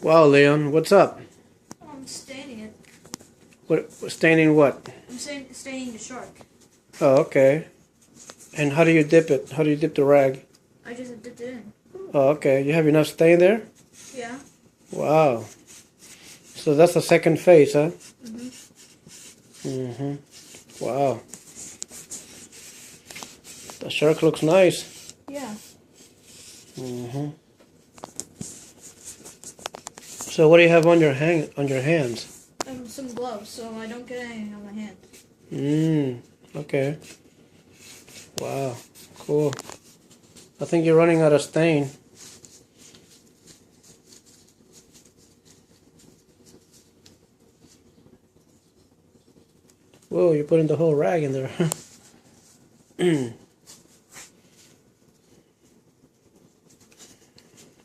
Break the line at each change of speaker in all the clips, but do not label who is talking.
Wow, Leon, what's up?
I'm staining it.
What staining what?
I'm staining the shark.
Oh, okay. And how do you dip it? How do you dip the rag?
I just dipped it in.
Oh, okay. You have enough stain there?
Yeah.
Wow. So that's the second phase, huh? Wow. The shark looks nice.
Yeah.
So what do you have on your hands?
Some gloves, so I don't get anything on my hand.
Okay. Wow. Cool. I think you're running out of stain. Whoa, you're putting the whole rag in there.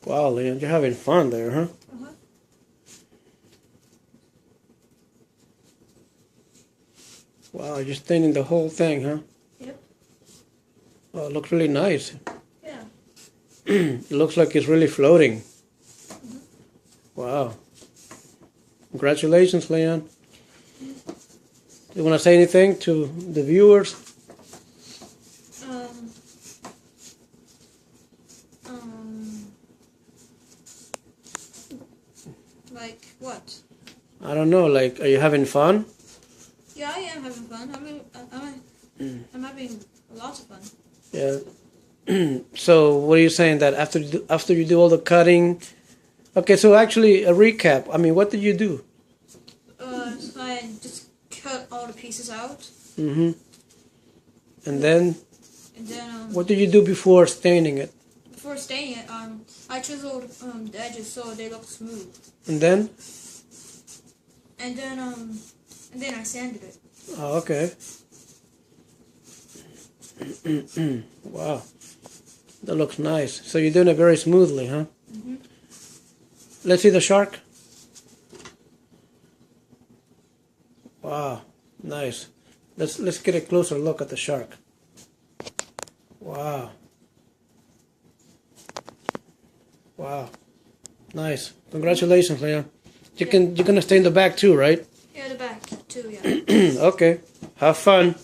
Wow, Leon, you're having fun there, huh? Wow, you're staining the whole thing, huh?
Yep.
Oh, it looks really nice.
Yeah.
It looks like it's really floating. Wow. Congratulations, Leon. You want to say anything to the viewers?
Like what?
I don't know, like, are you having fun?
Yeah, I am having fun. I'm having lots of fun.
Yeah. So, what are you saying, that after you do all the cutting? Okay, so actually, a recap. I mean, what did you do?
So I just cut all the pieces out.
And then?
And then,
what did you do before staining it?
before staining it, I chiseled the edges so they look smooth.
And then?
And then I sanded it.
Oh, okay. Wow. That looks nice. So you're doing it very smoothly, huh? Let's see the shark. Wow, nice. Let's get a closer look at the shark. Wow. Wow. Nice. Congratulations, Leon. You're gonna stay in the back too, right?
Yeah, the back too, yeah.
Okay. Have fun.